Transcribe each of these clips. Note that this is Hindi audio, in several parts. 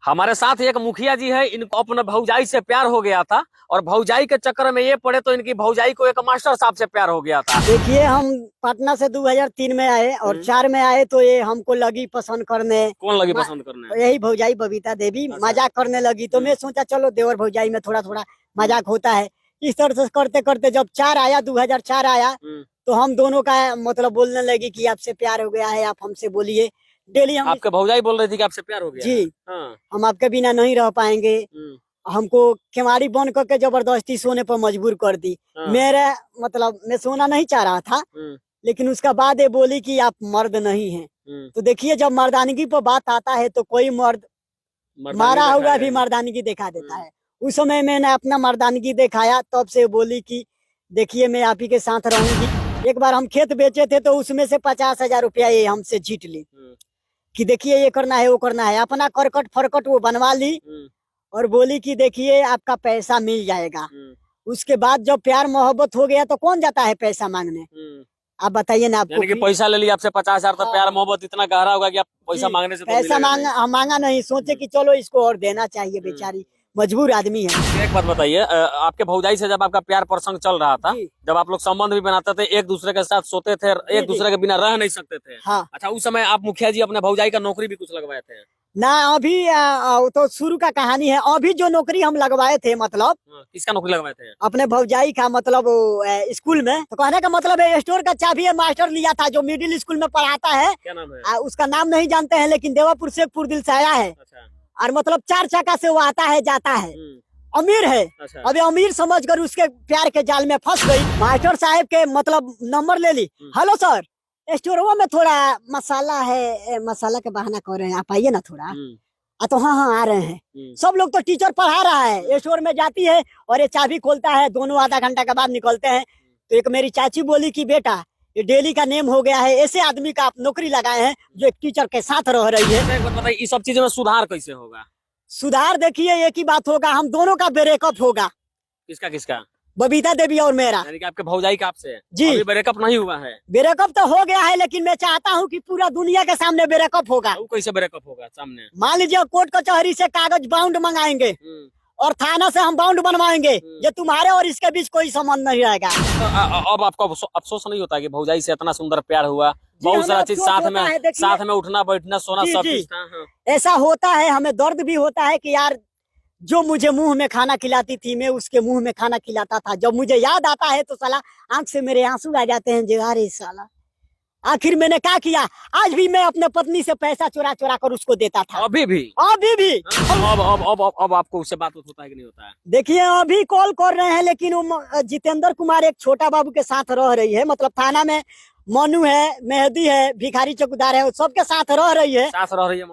हमारे साथ एक मुखिया जी है, इनको अपने भौजाई से प्यार हो गया था और भौजाई के चक्कर में ये पड़े तो इनकी भौजाई को एक मास्टर साहब से प्यार हो गया था। देखिए, हम पटना से 2003 में आए और 4 में आए तो ये हमको लगी पसंद करने। कौन लगी पसंद करने? यही भौजाई बबीता देवी मजाक करने लगी तो मैं सोचा चलो देवर भौजाई में थोड़ा थोड़ा मजाक होता है। इस तरह से करते करते जब 2004 आया तो हम दोनों का मतलब बोलने लगी कि आपसे प्यार हो गया है, आप हमसे बोलिए। डेली हम आपके भौजाई बोल रही थी कि आपसे प्यार हो गया? जी हाँ। हम आपके बिना नहीं रह पाएंगे। हमको केवाड़ी बंद करके जबरदस्ती सोने पर मजबूर कर दी। हाँ। मेरा मतलब मैं सोना नहीं चाह रहा था, लेकिन उसका बाद ये बोली कि आप मर्द नहीं हैं। तो देखिए, जब मर्दानगी पर बात आता है तो कोई मर्द मारा हुआ भी मर्दानगी दिखा देता है। उस समय मैंने अपना मर्दानगी दिखाया, तब से बोली कि देखिए मैं आप ही के साथ रहूंगी। एक बार हम खेत बेचे थे तो उसमें से 50,000 रुपया ये हमसे जीत ली कि देखिए ये करना है वो करना है। अपना करकट फरकट वो बनवा ली और बोली कि देखिए आपका पैसा मिल जाएगा। उसके बाद जब प्यार मोहब्बत हो गया तो कौन जाता है पैसा मांगने? आप बताइए ना। आपको यानी कि पैसा ले लिया आपसे 50,000 तो प्यार मोहब्बत इतना गहरा होगा कि आप पैसा मांगने से तो पैसा मांगा नहीं, सोचे कि चलो इसको और देना चाहिए, बेचारी मजबूर आदमी है। एक बात बताइए, आपके भौजाई से जब आपका प्यार प्रसंग चल रहा था, जब आप लोग संबंध भी बनाते थे, एक दूसरे के साथ सोते थे, एक दूसरे के बिना रह नहीं सकते थे। हाँ। अच्छा, उस समय आप मुखिया जी अपने भौजाई का नौकरी भी कुछ लगवाए थे ना? अभी तो शुरू का कहानी है। अभी जो नौकरी हम लगवाए थे, मतलब किसका नौकरी लगवाए थे? अपने भौजाई का, मतलब स्कूल में। तो कहने का मतलब है स्टोर का चाबी मास्टर लिया था जो मिडिल स्कूल में पढ़ाता है। क्या नाम है? उसका नाम नहीं जानते हैं, लेकिन देवापुर शेखपुर दिल से आया है। अच्छा। और मतलब 4 चक्का से वो आता है जाता है, अमीर है। अच्छा। अभी अमीर समझकर उसके प्यार के जाल में फंस गई। मास्टर साहब के मतलब नंबर ले ली। हेलो सर, स्टोरवा में थोड़ा मसाला है, मसाला के बहाना कर रहे हैं, आप आइए ना थोड़ा। तो हाँ आ रहे हैं। सब लोग तो टीचर पढ़ा रहा है, स्टोर में जाती है और ये चाबी खोलता है, दोनों आधा घंटा के बाद निकलते हैं। तो एक मेरी चाची बोली कि बेटा ये डेली का नेम हो गया है, ऐसे आदमी का आप नौकरी लगाए हैं जो एक टीचर के साथ रह रही है। बताइए, इस सब चीजों में सुधार कैसे होगा? सुधार देखिए, एक ही बात होगा, हम दोनों का ब्रेकअप होगा। किसका किसका? बबीता देवी और मेरा। यानी कि आपके भौजाई का आपसे? जी। अभी ब्रेकअप नहीं हुआ है? ब्रेकअप तो हो गया है, लेकिन मैं चाहता हूँ कि पूरा दुनिया के सामने ब्रेकअप होगा। वो कैसे ब्रेकअप होगा सामने? मान लीजिए कोर्ट कचहरी से कागज बाउंड मंगाएंगे और थाना से हम बाउंड बनवाएंगे, ये तुम्हारे और इसके बीच कोई संबंध नहीं रहेगा। तो अब आपको अफसोस नहीं होता कि भौजाई से इतना सुंदर प्यार हुआ, बहुत सारा चीज साथ में उठना बैठना सोना सब चीज था। ऐसा होता है, हमें दर्द भी होता है कि यार जो मुझे मुंह में खाना खिलाती थी, मैं उसके मुंह में खाना खिलाता था। जब मुझे याद आता है तो साला आंख से मेरे आंसू आ जाते हैं। जो अरे साला आखिर मैंने क्या किया? आज भी मैं अपने पत्नी से पैसा चुरा चुरा कर उसको देता था। अभी भी? अब आपको उससे बात होता है कि नहीं होता है? देखिए, अभी कॉल कर रहे हैं, लेकिन वो जितेंद्र कुमार एक छोटा बाबू के साथ रह रही है। मतलब थाना में मनु है, मेहदी है, भिखारी चौकीदार है, सबके साथ रह रही है। साथ रह रही है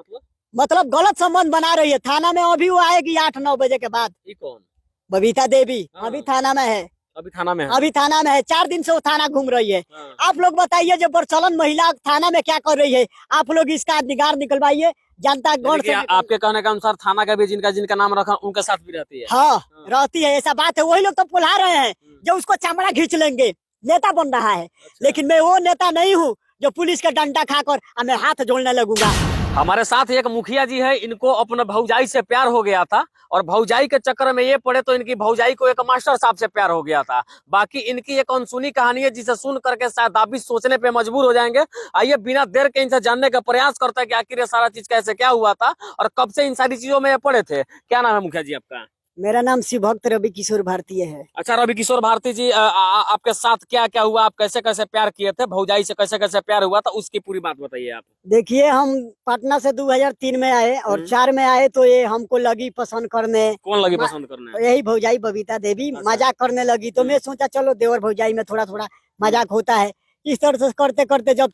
मतलब गलत संबंध बना रही है। थाना में अभी वो आएगी 8-9 बजे के बाद। ये कौन? बबीता देवी अभी थाना में है। अभी थाना में है? अभी थाना में है, 4 दिन से वो थाना घूम रही है। आप लोग बताइए, जब बरचलन महिला थाना में क्या कर रही है? आप लोग इसका निगार निकलवाइए, जनता गौर से। आपके कहने के अनुसार थाना का भी जिनका नाम रखा उनके साथ भी रहती है? हाँ रहती है, ऐसा बात है। वही लोग तो पुला रहे हैं जो उसको चमड़ा खींच लेंगे, नेता बन रहा है। लेकिन मैं वो नेता नहीं हूँ जो पुलिस का डंडा खाकर मैं हाथ जोड़ने लगूंगा। हमारे साथ एक मुखिया जी है, इनको अपने भौजाई से प्यार हो गया था और भौजाई के चक्कर में ये पड़े तो इनकी भौजाई को एक मास्टर साहब से प्यार हो गया था। बाकी इनकी एक अनसुनी कहानी है जिसे सुन करके शायद आप भी सोचने पे मजबूर हो जाएंगे। आइए बिना देर के इनसे जानने का प्रयास करते हैं कि आखिर ये सारा चीज कैसे क्या हुआ था और कब से इन सारी चीजों में ये पड़े थे। क्या नाम है मुखिया जी आपका? मेरा नाम शिव भक्त रवि किशोर भारतीय है। अच्छा, रवि किशोर भारती जी, आपके साथ क्या क्या हुआ? आप कैसे कैसे प्यार किए थे? भौजाई से कैसे कैसे प्यार हुआ था, उसकी पूरी बात बताइए आप। देखिए, हम पटना से 2003 में आए और 4 में आए तो ये हमको लगी पसंद करने। कौन लगी पसंद करने? यही भौजाई बबीता देवी मजाक करने लगी तो मैं सोचा चलो देवर भौजाई में थोड़ा थोड़ा मजाक होता है। इस तरह से करते करते जब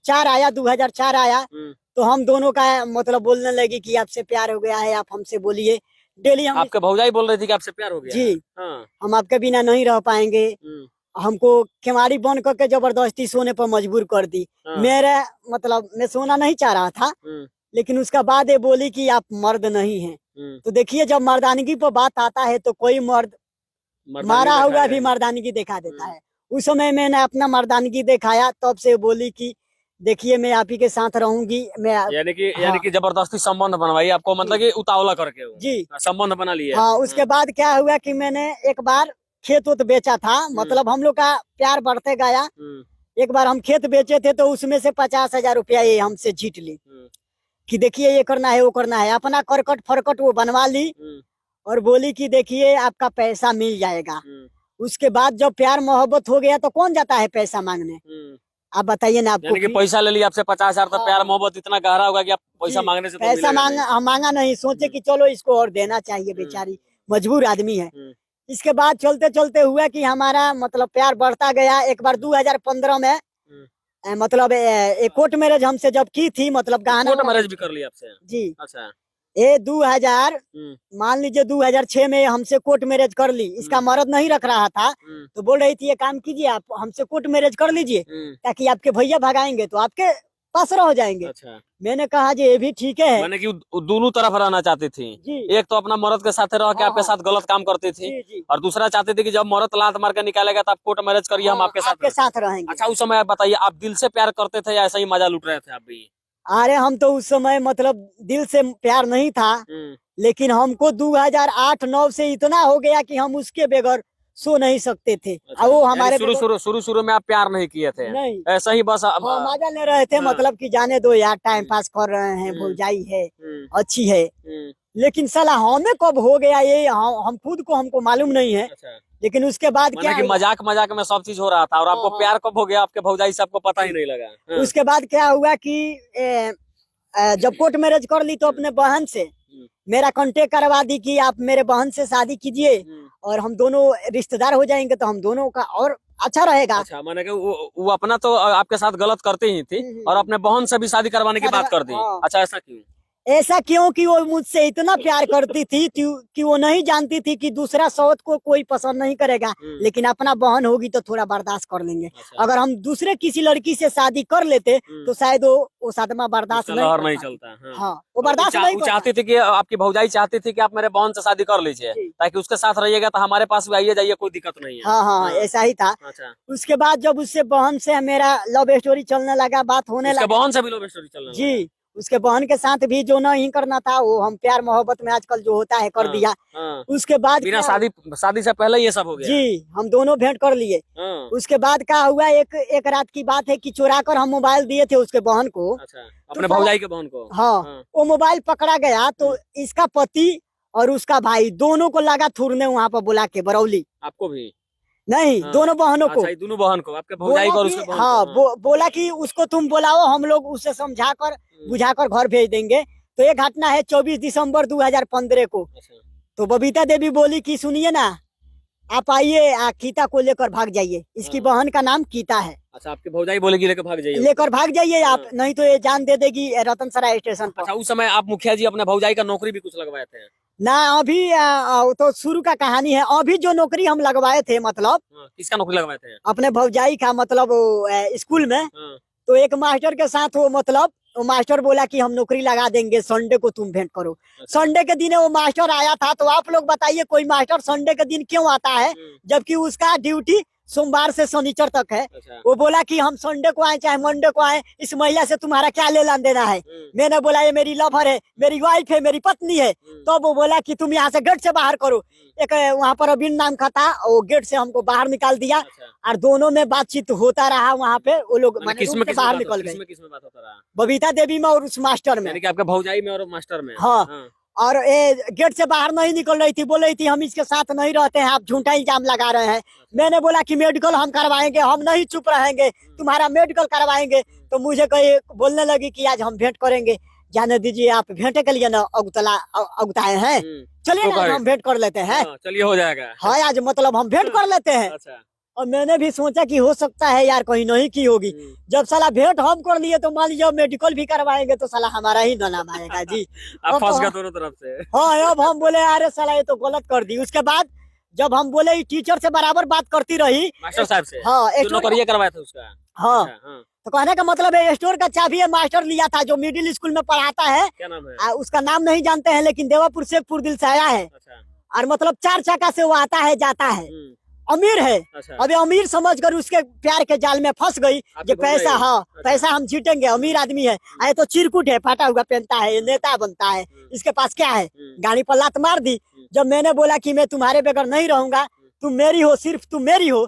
2004 आया तो हम दोनों का मतलब बोलने लगी कि आपसे प्यार हो गया है, आप हमसे बोलिए। डेली हम आपके भौजाई बोल रही थी कि आपसे प्यार हो गया? जी। हम आपके बिना नहीं रह पाएंगे। हमको केवाड़ी बंद करके जबरदस्ती सोने पर मजबूर कर दी। मेरा मतलब मैं सोना नहीं चाह रहा था, लेकिन उसका बाद ये बोली कि आप मर्द नहीं हैं। तो देखिए, जब मर्दानगी पर बात आता है तो कोई मर्द मारा हुआ भी मर्दानगी दिखा देता है। उस समय मैंने अपना मर्दानगी दिखाया, तब से बोली कि देखिए मैं आप ही के साथ रहूंगी मैं। यानी कि जबरदस्ती संबंध बनवाई आपको, मतलब कि उतावला करके जी संबंध बना लिया। हाँ। उसके बाद क्या हुआ कि मैंने एक बार खेत उत बेचा था, मतलब हम लोग का प्यार बढ़ते गया। एक बार हम खेत बेचे थे तो उसमें से 50,000 रुपया ये हमसे जीत ली कि देखिए ये करना है वो करना है, अपना करकट फरकट वो बनवा ली और बोली कि देखिए आपका पैसा मिल जाएगा। उसके बाद जब प्यार मोहब्बत हो गया तो कौन जाता है पैसा मांगने? आप बताइए ना। आपको यानी कि पैसा ले लिया आपसे 50,000, तो प्यार मोहब्बत इतना गहरा होगा कि आप पैसा मांगने से पैसा मांगा नहीं, सोचे कि चलो इसको और देना चाहिए, बेचारी मजबूर आदमी है। इसके बाद चलते चलते हुआ कि हमारा मतलब प्यार बढ़ता गया। एक बार 2015 में मतलब एक कोर्ट मैरिज हमसे जब की थी, मतलब गहना कोर्ट मैरिज भी कर लिया आपसे? जी। अच्छा। ये 2000 मान लीजिए 2006 में हमसे कोर्ट मैरिज कर ली। इसका मर्द नहीं रख रहा था तो बोल रही थी ये काम कीजिए आप हमसे कोर्ट मैरिज कर लीजिए ताकि आपके भैया भगाएंगे तो आपके पास रह जाएंगे। अच्छा। मैंने कहा जी ये भी ठीक है। मैंने कि दोनों तरफ रहना चाहती थी। एक तो अपना मर्द के साथ रह के आपके साथ गलत काम करती थी, और दूसरा चाहती थी कि जब मर्द लात मार के निकालेगा तो आप कोर्ट मैरिज करिए, हम आपके साथ रहेंगे। अच्छा, उस समय आप बताइए, आप दिल से प्यार करते थे या ऐसा ही मजा लूट रहे थे आप भी? अरे हम तो उस समय मतलब दिल से प्यार नहीं था, लेकिन हमको 2008-9 से इतना हो गया कि हम उसके बगैर सो नहीं सकते थे। अच्छा, वो हमारे शुरू में आप प्यार नहीं किए थे? नहीं, ऐसा ही बस मजा ले रहे थे। मतलब कि जाने दो यार, टाइम पास कर रहे हैं, भौजाई है अच्छी है। लेकिन साला हमें कब हो गया ये हम खुद को हमको मालूम नहीं है। अच्छा। लेकिन उसके बाद क्या कि मजाक मजाक में सब चीज हो रहा था और आपको प्यार कब हो गया आपके भौजाई से आपको पता ही नहीं लगा। उसके बाद क्या हुआ कि जब कोर्ट मैरिज कर ली तो अपने बहन से मेरा कांटेक्ट करवा दी कि आप मेरे बहन से शादी कीजिए और हम दोनों रिश्तेदार हो जाएंगे तो हम दोनों का और अच्छा रहेगा। अच्छा, माने कि वो अपना तो आपके साथ गलत करते ही थी और अपने बहन से भी शादी करवाने की बात कर दी। अच्छा, ऐसा क्यों? ऐसा क्यों कि वो मुझसे इतना प्यार करती थी कि वो नहीं जानती थी कि दूसरा सौत को कोई पसंद नहीं करेगा, लेकिन अपना बहन होगी तो थोड़ा बर्दाश्त कर लेंगे। अच्छा। अगर हम दूसरे किसी लड़की से शादी कर लेते तो शायद वो सदमा बर्दाश्त नहीं चलता। हाँ, वो बर्दाश्त नहीं चाहती थी कि आपकी भौजाई चाहती थी कि आप मेरे बहन से शादी कर लीजिए ताकि उसके साथ रहिएगा तो हमारे पास भी आइए जाइए, कोई दिक्कत नहीं है। हाँ, ऐसा ही था। उसके बाद जब उससे बहन से मेरा लव स्टोरी चलने लगा, बात होने लगा। बहन से भी लव स्टोरी चलने लगा? जी। उसके बहन के साथ भी जो नहीं करना था वो हम प्यार मोहब्बत में आजकल जो होता है कर दिया। उसके बाद बिना शादी से पहले ये सब हो गया? जी, हम दोनों भेंट कर लिए। उसके बाद क्या हुआ, एक रात की बात है कि चुरा कर हम मोबाइल दिए थे उसके बहन को। अच्छा, अपने भौजाई के बहन को? हाँ, वो मोबाइल पकड़ा गया तो इसका पति और उसका भाई दोनों को लगा थूरने वहाँ पर बुला के बरौली। आपको भी? नहीं, दोनों बहनों को। अच्छा, दोनों बहन को, आपके भौजाई को और उसके बहन हाँ, बोला कि उसको तुम बुलाओ, हम लोग उसे समझा कर बुझा कर घर भेज देंगे। तो ये घटना है 24 दिसंबर 2015 को। तो बबीता देवी बोली कि सुनिए ना, आप आइए, गीता को लेकर भाग जाइए। इसकी बहन का नाम गीता है। अच्छा, आपकी भौजाई बोलेगी लेकर भाग जाइए आप, नहीं तो ये जान दे देगी रतनसराय स्टेशन पर। अच्छा, उस समय आप मुखिया जी अपने भौजाई का नौकरी भी कुछ लगवाए थे? ना, अभी तो शुरू का कहानी है। अभी जो नौकरी हम लगवाए थे, मतलब किसका नौकरी लगवाए थे? अपने भौजाई का, मतलब स्कूल में। तो एक मास्टर के साथ वो मास्टर बोला कि हम नौकरी लगा देंगे, संडे को तुम भेंट करो। संडे के दिन वो मास्टर आया था। तो आप लोग बताइए कोई मास्टर संडे के दिन क्यों आता है जबकि उसका ड्यूटी सोमवार से शनिचर तक है। अच्छा। वो बोला कि हम संडे को आए चाहे मंडे को आए, इस महिला से तुम्हारा क्या लेना देना है? मैंने बोला ये मेरी लवर है, मेरी वाइफ है, मेरी पत्नी है। तो वो बोला कि तुम यहाँ से गेट से बाहर करो। एक वहाँ पर अबिन नाम का था, वो गेट से हमको बाहर निकाल दिया। अच्छा। और दोनों में बातचीत होता रहा वहाँ पे। वो लोग बाहर निकल गए। किसमें बात होता रहा? बबीता देवी में और उस मास्टर में। आपके भौजाई में और मास्टर में? हाँ। और गेट से बाहर नहीं निकल रही थी, बोल रही थी हम इसके साथ नहीं रहते हैं, आप झूठा इल्जाम लगा रहे हैं। मैंने बोला कि मेडिकल हम करवाएंगे, हम नहीं चुप रहेंगे, तुम्हारा मेडिकल करवाएंगे। तो मुझे कहीं बोलने लगी कि आज हम भेंट करेंगे। जाने दीजिए, आप भेंट के लिए ना अगुताए हैं, चलिए ना हम भेंट कर लेते हैं। चलिए, हो जाएगा। हाँ, आज मतलब हम भेंट कर लेते हैं। अच्छा। और मैंने भी सोचा कि हो सकता है यार कहीं नहीं की होगी। जब साला भेंट हम कर लिए तो मान लीजिए मेडिकल भी करवाएंगे तो साला हमारा ही नाम आएगा जी। आप फंस गए दोनों तरफ से। हाँ, अब हम बोले अरे साला ये तो गलत कर दी। उसके बाद जब हम बोले टीचर से बराबर बात करती रही, मास्टर साहब से। हाँ, नौकरी करवाया था उसका। हाँ। तो कहने का मतलब है स्टोर का चाबी मास्टर लिया था जो मिडिल स्कूल में पढ़ाता है। क्या नाम है? उसका नाम नहीं जानते हैं, लेकिन देवापुर शेखपुर दिल से आया है। और मतलब 4 चक्का से वो आता है जाता है। अमीर है। अच्छा। अभी अमीर समझकर उसके प्यार के जाल में फंस गई आपकी कि पैसा, भौजाई? हाँ अच्छा। पैसा हम जीतेंगे, अमीर आदमी है, आए तो चिरकुट है, फाटा हुआ पहनता है, ये नेता बनता है, इसके पास क्या है, गाड़ी पर लात मार दी। जब मैंने बोला कि मैं तुम्हारे बगैर नहीं रहूंगा, तुम मेरी हो, सिर्फ तुम मेरी हो।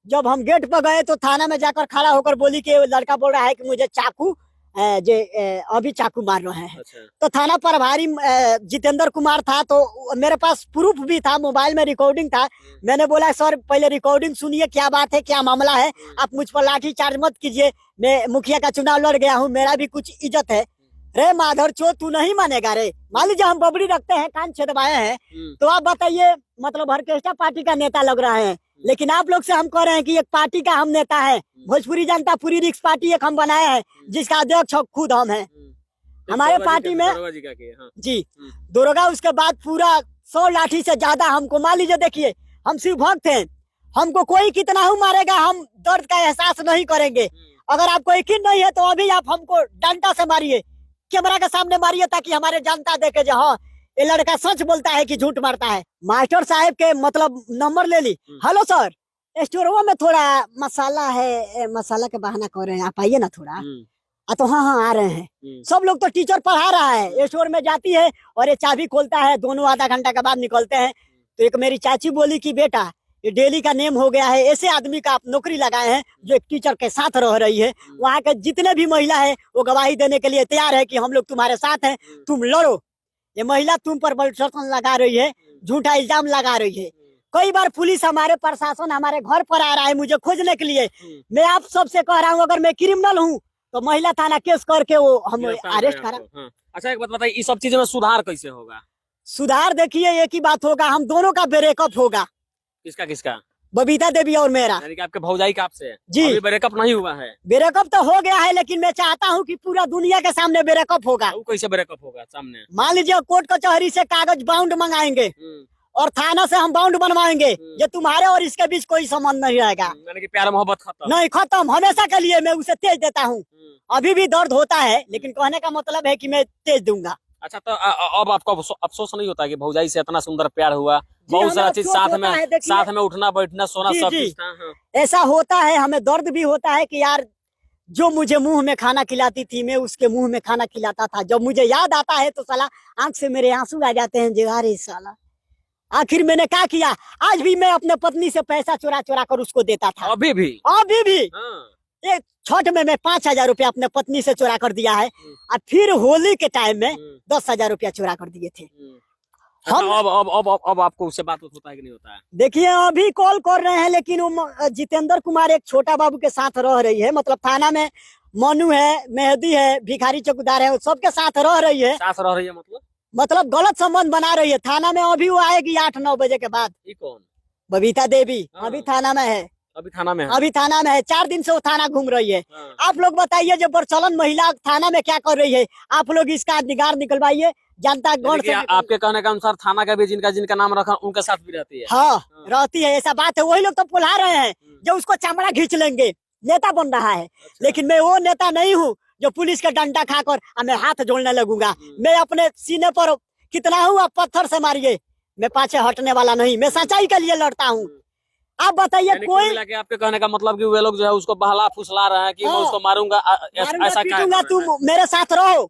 जब हम गेट पर गए तो थाना में जाकर खड़ा होकर बोली कि लड़का बोल रहा है कि मुझे चाकू अभी चाकू मार रहे हैं। अच्छा। तो थाना प्रभारी जितेंद्र कुमार था, तो मेरे पास प्रूफ भी था, मोबाइल में रिकॉर्डिंग था। मैंने बोला सर पहले रिकॉर्डिंग सुनिए, क्या बात है, क्या मामला है, आप मुझ पर लाठी चार्ज मत कीजिए, मैं मुखिया का चुनाव लड़ गया हूँ, मेरा भी कुछ इज्जत है। रे माधर चो तू नहीं मानेगा रे, मान लीजिए हम बबरी रखते हैं, कान छेदवाए हैं, तो आप बताइए, मतलब ऑर्केस्ट्रा पार्टी का नेता लग रहा है, लेकिन आप लोग से हम कह रहे हैं कि एक पार्टी का हम नेता है, भोजपुरी जनता पूरी रिक्स पार्टी एक हम बनाए हैं, जिसका अध्यक्ष खुद हम हैं। हमारे पार्टी में जी दरोगा, उसके बाद पूरा 100 लाठी से ज्यादा हमको, मान लीजिए देखिए हम सिर्फ भक्त हैं, हमको कोई कितना ही मारेगा हम दर्द का एहसास नहीं करेंगे। अगर आपको यकीन नहीं है तो अभी आप हमको डंडा से मारिए, कैमरा के सामने मारिए, ताकि हमारे जनता देखे जो हाँ ये लड़का सच बोलता है कि झूठ मारता है। मास्टर साहब के मतलब नंबर ले ली। हेलो सर, स्टोर में थोड़ा मसाला है, मसाला के बहाना कर रहे हैं, आप आइए ना थोड़ा। तो हाँ हाँ आ रहे हैं। सब लोग तो टीचर पढ़ा रहा है, स्टोर में जाती है और ये चाबी खोलता है, दोनों आधा घंटा के बाद निकलते हैं। तो एक मेरी चाची बोली कि बेटा ये डेली का नेम हो गया है, ऐसे आदमी का आप नौकरी लगाए हैं जो एक टीचर के साथ रह रही है। वहाँ के जितने भी महिला है वो गवाही देने के लिए तैयार है कि हम लोग तुम्हारे साथ हैं, तुम लड़ो। ये महिला तुम पर बलशासन लगा रही है, झूठा इल्जाम लगा रही है। कई बार पुलिस, हमारे प्रशासन हमारे घर पर आ रहा है मुझे खोजने के लिए। मैं आप सबसे कह रहा हूँ, अगर मैं क्रिमिनल हूँ तो महिला थाना केस करके वो हम अरेस्ट करा। अच्छा एक बात बताइए, इस सब चीजों में सुधार कैसे होगा? सुधार देखिए एक ही बात होगा, हम दोनों का ब्रेकअप होगा। किसका किसका? बबीता देवी और मेरा। यानी कि आपके भौजाई का आपसे? जी। अभी ब्रेकअप नहीं हुआ है? ब्रेकअप तो हो गया है, लेकिन मैं चाहता हूँ कि पूरा दुनिया के सामने ब्रेकअप होगा। वो कैसे ब्रेकअप होगा सामने? मान लीजिए कोर्ट कचहरी से कागज बाउंड मंगाएंगे और थाना से हम बाउंड बनवाएंगे, ये तुम्हारे और इसके बीच कोई संबंध नहीं रहेगा। यानी कि प्यार मोहब्बत खत्म? नहीं, खत्म, हमेशा के लिए मैं उसे तेज देता हूँ। अभी भी दर्द होता है, लेकिन कहने का मतलब है कि मैं तेज दूंगा। अच्छा, तो अब आपको अफसोस नहीं होता कि भौजाई से इतना सुंदर प्यार हुआ, बहुत सारा चीज साथ में उठना बैठना सोना सब कुछ था? ऐसा होता है, हमें दर्द भी होता है कि यार जो मुझे मुंह में खाना खिलाती थी, मैं उसके मुंह में खाना खिलाता था। जब मुझे याद आता है तो साला आंख से मेरे आंसू आ जाते हैं, जो अरे साला आखिर मैंने क्या किया। आज भी मैं अपने पत्नी से पैसा चुरा चुरा कर उसको देता था। अभी भी एक छठ में मैं 5,000 रुपया अपने पत्नी से चुरा कर दिया है, और फिर होली के टाइम में 10,000 रुपया चुरा कर दिए थे। हम अब आपको उससे बात होता है कि नहीं होता है? देखिए अभी कॉल कर रहे हैं, लेकिन वो जितेंद्र कुमार एक छोटा बाबू के साथ रह रही है। मतलब थाना में मनु है, मेहदी है, भिखारी चौकीदार है, सबके साथ रह रही है। मतलब गलत संबंध बना रही है। थाना में अभी वो आएगी 8-9 बजे के बाद। कौन? बबीता देवी अभी थाना में है। अभी थाना में है 4 दिन से वो थाना घूम रही है। आप लोग बताइए, जो प्रचलन महिला थाना में क्या कर रही है, आप लोग इसका निगार निकलवाइए। जनता गौर से आपके कहने का अनुसार थाना का भी जिनका नाम रखा उनके साथ भी रहती है? हाँ रहती है, ऐसा बात है। वही लोग तो पुला रहे हैं जो उसको चमड़ा खींच लेंगे, नेता बन रहा है। लेकिन मैं वो नेता नहीं हूँ जो पुलिस का डंडा खाकर मैं हाथ जोड़ने लगूंगा। मैं अपने सीने पर कितना हूँ, आप पत्थर से मारिए, मैं पाछे हटने वाला नहीं। मैं सच्चाई के लिए लड़ता हूँ। आप बताइए कोई आपके कहने का मतलब कि वे लोग जो है उसको बहला फुसला रहे हैं कि मैं उसको मारूंगा, ऐसा पीटूंगा, तुम मेरे साथ रहो।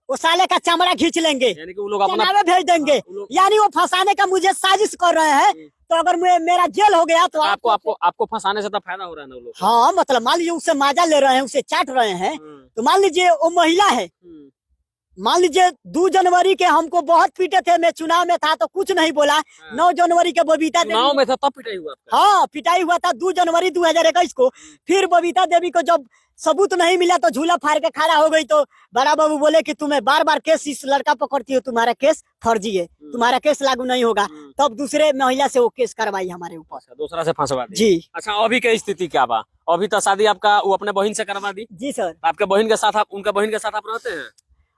वो साले का चमड़ा खींच लेंगे, यानी कि वो लोग अपना भेज देंगे। यानी वो फंसाने का मुझे साजिश कर रहे हैं। तो अगर मेरा जेल हो गया तो आपको फंसाने से तो फायदा हो रहा है ना लोग? हाँ, मतलब मान लीजिए उससे माजा ले रहे हैं, उसे चाट रहे हैं। तो मान लीजिए वो महिला है, मान लीजिए 2 जनवरी के हमको बहुत पीटे थे। मैं चुनाव में था तो कुछ नहीं बोला। 9 जनवरी के बबीता देवी चुनाव में था तब पिटाई हुआ था? हाँ पिटाई हुआ था 2 जनवरी 2021 को। फिर बबीता देवी को जब सबूत नहीं मिला तो झूला फाड़ के खड़ा हो गई। तो बड़ा बाबू बोले कि तुम्हें बार बार केस इस लड़का पकड़ती हो, तुम्हारा केस फर्जी है, तुम्हारा केस लागू नहीं होगा। तब दूसरे महिला से वो केस करवाई हमारे ऊपर, दूसरा से फंसवा दी। जी। अच्छा, अभी की स्थिति क्या बा? अभी तो शादी आपका वो अपने बहन से करवा दी? जी सर। आपके बहन के साथ उनका बहन के साथ आप रहते हैं?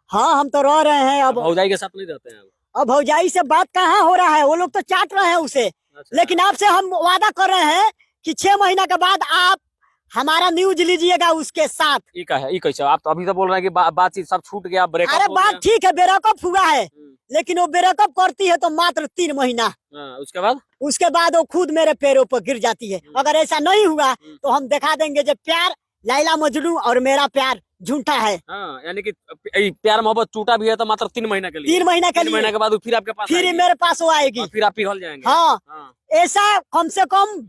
हाँ हम तो रह रहे हैं। अब भौजाई के साथ नहीं रहते हैं? अब भौजाई से बात कहाँ हो रहा है, वो लोग तो चाट रहे हैं उसे। लेकिन आपसे हम वादा कर रहे हैं कि 6 महीना के बाद आप हमारा न्यूज लीजिएगा उसके साथ। ये का है, ये कैसे? आप तो अभी तो बोल रहे हैं कि बातचीत सब छूट गया, ब्रेकअप अरे हो बात गया। ठीक है, ब्रेकअप हुआ है, लेकिन वो ब्रेकअप करती है तो मात्र 3 महीना, उसके बाद वो खुद मेरे पैरों पर गिर जाती है। अगर ऐसा नहीं हुआ तो हम दिखा देंगे जो प्यार लैला मजनू और मेरा प्यार झूठा है। यानी कि प्यार मोहब्बत टूटा भी है तो मात्र 3 महीना के लिए। 3 महीना के 3 लिए, महीने के बाद वो फिर आपके पास फिर आएगी। मेरे पास वो आएगी और फिर आप पिघल जाएंगे। हाँ, ऐसा कम से कम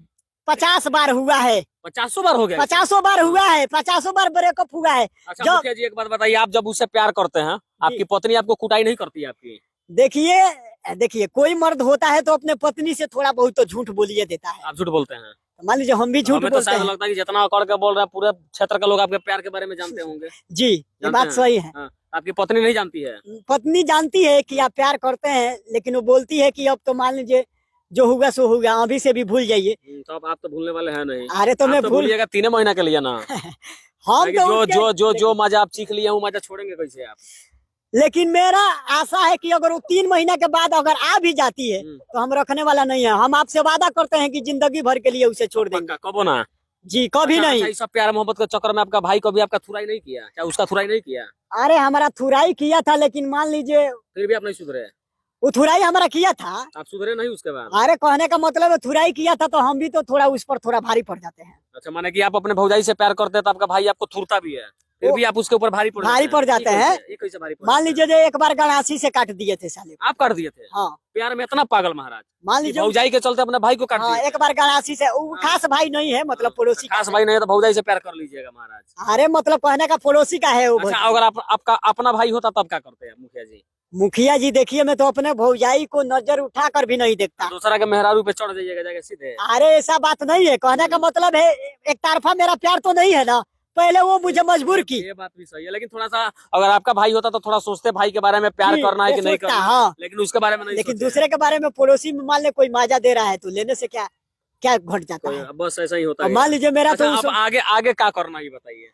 50 बार हुआ है। 50 बार हो गया? 50 बार हुआ है, 50 बार ब्रेकअप हुआ है। अच्छा मुखिया जी, एक बात बताइए, आप जब उससे प्यार करते हैं, आपकी पत्नी आपको कुटाई नहीं करती है आपकी? देखिए कोई मर्द होता है तो अपने पत्नी से थोड़ा बहुत तो झूठ बोलिए देता है। आप झूठ बोलते हैं? मान लीजिए हम भी झूठ हमें तो बोलते शायद हैं। लगता है कि जितना अकड़ के बोल रहे हैं पूरे क्षेत्र के लोग आपके प्यार के बारे में जानते होंगे। जी, ये जानते बात हैं? सही है। आपकी पत्नी नहीं जानती है? पत्नी जानती है कि आप प्यार करते हैं, लेकिन वो बोलती है कि अब तो मान लीजिए जो होगा सो होगा, अभी से भी भूल जाइए। तो अब आप तो भूलने वाले हैं नहीं। अरे तो मैं भूल भूलिएगा 3 महीना के लिए ना। हम तो जो मजा आप सीख लिए, वो मजा छोड़ेंगे कैसे आप? लेकिन मेरा आशा है कि अगर वो 3 महीना के बाद अगर आ भी जाती है तो हम रखने वाला नहीं है। हम आपसे वादा करते हैं कि जिंदगी भर के लिए उसे छोड़ देंगे। कबो ना जी, कभी नहीं। अच्छा, सब प्यार मोहब्बत के चक्कर में आपका भाई कभी आपका थुराई नहीं किया क्या? उसका थुराई नहीं किया? अरे हमारा थुराई किया था, लेकिन मान लीजिए फिर भी आप नहीं सुधरे? वो थुराई हमारा किया था। आप सुधरे नहीं उसके बाद? अरे कहने का मतलब है थुराई किया था तो हम भी तो थोड़ा उस पर थोड़ा भारी पड़ जाते हैं। अच्छा, माने कि आप अपने भौजाई से प्यार करते हैं तो आपका भाई आपको थुरता भी है, फिर भी आप उसके ऊपर भारी पड़ जाते हैं। ये कैसे भारी पड़? मान लीजिए जो एक बार गणासी से काट दिए थे साले को। आप काट दिए थे? हाँ। प्यार में इतना पागल महाराज, मान लीजिए भौजाई के चलते अपने भाई को काट दिया। एक बार गणासी से, वो खास भाई नहीं है, मतलब पड़ोसी खास भाई नहीं है तो भौजाई से प्यार कर लीजिएगा महाराज। अरे मतलब कहने का पड़ोसी का है वो। अच्छा, अगर आपका अपना भाई होता तब क्या करते हैं मुखिया जी? मुखिया जी देखिए, मैं तो अपने भौजाई को नजर उठा कर भी नहीं देखता। दूसरा के मेहरारू पे चढ़ जाइएगा जाके सीधे? अरे ऐसा बात नहीं है, कहने का मतलब है एक तरफा मेरा प्यार तो नहीं है ना, पहले वो मुझे मजबूर की। ये बात भी सही है, लेकिन थोड़ा सा अगर आपका भाई होता तो थोड़ा सोचते भाई के बारे में, प्यार करना है कि नहीं करना। हाँ, लेकिन उसके बारे में नहीं। लेकिन दूसरे के बारे में पड़ोसी में मान ले कोई माजा दे रहा है तो लेने से क्या क्या घट जाता है। बस ऐसा ही होता है। मान लीजिए मेरा तो अब आगे क्या करना ये बताइए?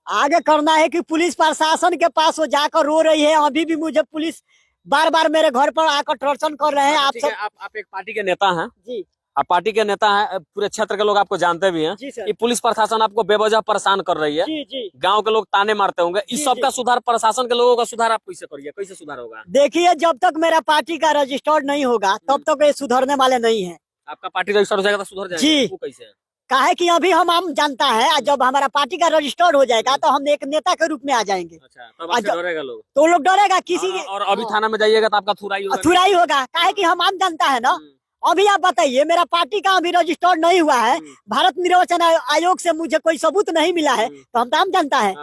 आगे करना है कि पुलिस प्रशासन के पास वो जाकर रो रही है। अभी भी मुझे पुलिस बार बार मेरे घर पर आकर टॉर्चर कर रहे हैं। आप एक पार्टी के नेता हैं जी, आप पार्टी के नेता हैं, पूरे क्षेत्र के लोग आपको जानते भी हैं। जी सर। ये पुलिस प्रशासन आपको बेवजह परेशान कर रही है। जी जी। गांव के लोग ताने मारते होंगे। इस सब का सुधार, प्रशासन के लोगों का सुधार आप कैसे करिए? कैसे सुधार होगा? देखिए, जब तक मेरा पार्टी का रजिस्टर्ड नहीं होगा तब तक ये सुधरने वाले नहीं है। आपका पार्टी रजिस्टर हो जाएगा तो सुधर जाएगा? जी। वो कैसे? काहे कि अभी हम जानता है, जब हमारा पार्टी का रजिस्टर्ड हो जाएगा तो हम एक नेता के रूप में आ जाएंगे। अच्छा, तब आपसे डरेगा लोग? तो लोग डरेगा किसी और अभी थाना में जाइएगा तो आपका थुराई होगा। थुराई होगा, काहे कि हम आम जनता है ना। अभी आप बताइए, मेरा पार्टी का अभी रजिस्टर्ड नहीं हुआ है, भारत निर्वाचन आयोग से मुझे कोई सबूत नहीं मिला है, तो हम तो आम जनता है।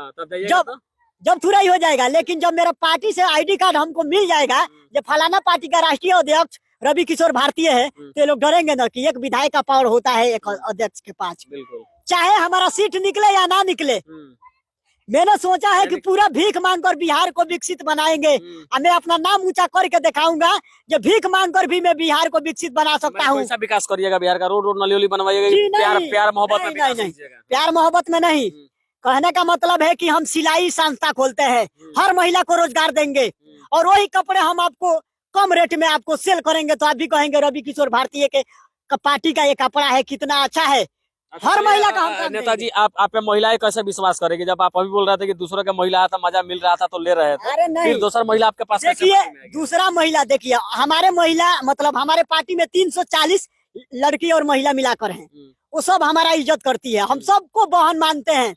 जब थुराई हो जाएगा, लेकिन जब मेरा पार्टी से आईडी कार्ड हमको मिल जाएगा, जब फलाना पार्टी का राष्ट्रीय अध्यक्ष रवि किशोर भारतीय है, तो ये लोग डरेंगे ना कि एक विधायक का पावर होता है एक अध्यक्ष के पास। चाहे हमारा सीट निकले या ना निकले, मैंने सोचा है कि पूरा भीख मांगकर बिहार को विकसित बनाएंगे। और मैं अपना नाम ऊंचा करके दिखाऊंगा, जो भीख मांगकर भी मैं बिहार को विकसित बना सकता हूँ। कैसा विकास करिएगा बिहार का? रोड नली बनवाइएगा? प्यार मोहब्बत में नहीं, प्यार मोहब्बत में नहीं। कहने का मतलब है कि हम सिलाई संस्था खोलते हैं, हर महिला को रोजगार देंगे, और वही कपड़े हम आपको कम रेट में आपको सेल करेंगे, तो आप भी कहेंगे रवि किशोर भारतीय के पार्टी का ये कपड़ा है कितना अच्छा है। हर महिला का हम नेताजी, आप पे महिलाएं कैसे विश्वास करेगी? जब आप अभी बोल रहे थे कि दूसरों के महिला था, मजा मिल रहा था तो ले रहे थे। अरे नहीं, फिर दूसरा महिला आपके पास देखिए, दूसरा महिला देखिए, हमारे महिला मतलब हमारे पार्टी में 340 लड़की और महिला मिलाकर हैं, वो सब हमारा इज्जत करती है, हम सबको बहन मानते हैं।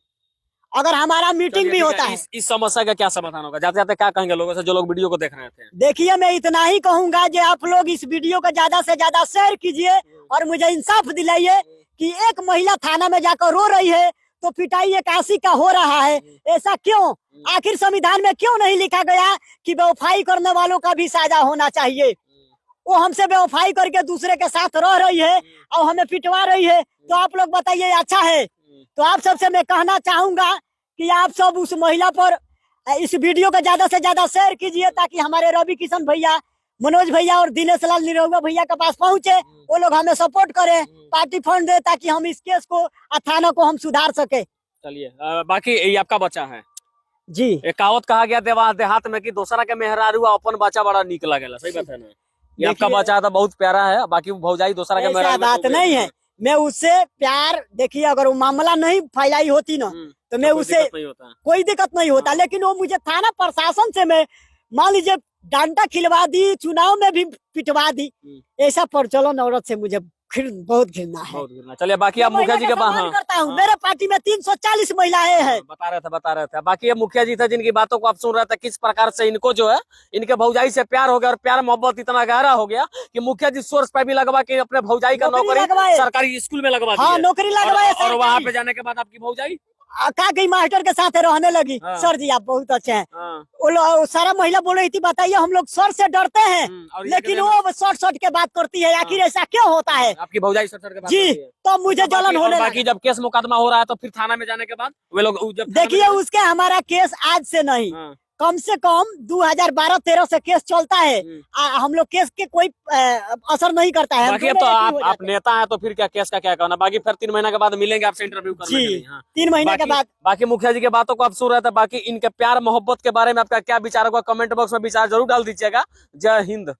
अगर हमारा मीटिंग भी होता है, इस समस्या का क्या समाधान होगा? जाते जाते क्या कहेंगे लोगों से जो लोग वीडियो को देख रहे थे? देखिए, मैं इतना ही कहूंगा कि आप लोग इस वीडियो को ज्यादा से ज्यादा शेयर कीजिए और मुझे इंसाफ दिलाइए कि एक महिला थाना में जाकर रो रही है तो पिटाई 81 का हो रहा है। ऐसा क्यों? आखिर संविधान में क्यों नहीं लिखा गया कि बेवफाई करने वालों का भी सजा होना चाहिए? वो हमसे बेवफाई करके दूसरे के साथ रह रही है और हमें पिटवा रही है, तो आप लोग बताइए अच्छा है? तो आप सबसे मैं कहना चाहूंगा कि आप सब उस महिला पर इस वीडियो को ज्यादा से ज्यादा शेयर कीजिए, ताकि हमारे रवि किशन भैया, मनोज भैया और दिनेश लाल निरहुआ भैया के पास पहुंचे, वो लोग हमें सपोर्ट करें, पार्टी फंड दे, ताकि हम इस केस को, थाना को हम सुधार सके। चलिए, बाकी ये आपका बच्चा है जी। एक कहावत कहा गया देहात में कि दूसरा के मेहरारू अपन बच्चा बड़ा निक लगेला। सही बात है ना? ये आपका बच्चा तो बहुत प्यारा है, बाकी भौजाई दूसरा के मेहरारू बात नहीं है। मैं उससे प्यार, देखिए अगर वो मामला नहीं फैलाई होती ना तो मैं उससे कोई दिक्कत नहीं होता। हाँ। लेकिन वो मुझे थाना प्रशासन से मैं मान लीजिए डांटा खिलवा दी, चुनाव में भी पिटवा दी, ऐसा प्रचलन औरत से मुझे बहुत घृणा है। चलिए बाकी आप मुखिया जी के सम्मान करता हूँ। मेरे पार्टी में 340 महिलाएं हैं। बता रहे थे। बाकी ये मुखिया जी थे जिनकी बातों को आप सुन रहे थे, किस प्रकार से इनको जो है इनके भौजाई से प्यार हो गया और प्यार मोहब्बत इतना गहरा हो गया कि मुखिया जी सोर्स पे भी लगवा के अपने भौजाई का नौकरी सरकारी स्कूल में लगवा दी। हाँ, नौकरी लगवाए और वहाँ पे जाने के बाद आपकी भौजाई का गई मास्टर के साथ रहने लगी। हाँ। सर जी आप बहुत अच्छे हैं। हाँ। वो सारा महिला बोल रही थी, बताइए हम लोग सर से डरते हैं लेकिन वो शॉर्ट के बात करती है, आखिर ऐसा क्यों होता है? आपकी भौजाई शॉर्ट के बात जी, तो मुझे जलन होने लगा। बाकी जब केस मुकदमा हो रहा है तो फिर थाना में जाने के बाद वे लोग देखिए उसके हमारा केस आज से नहीं, कम से कम 2012-13 से केस चलता है। हम लोग केस के कोई असर नहीं करता है। बाकी अब तो आप नेता हैं तो फिर क्या केस का क्या कहना। बाकी फिर 3 महीने के बाद मिलेंगे आपसे इंटरव्यू करने के लिए। 3 महीने के बाद। बाकी मुखिया जी की बातों को आप सुन रहे थे। बाकी इनके प्यार मोहब्बत के बारे में आपका क्या विचार होगा कमेंट बॉक्स में विचार जरूर डाल दीजिएगा। जय हिंद।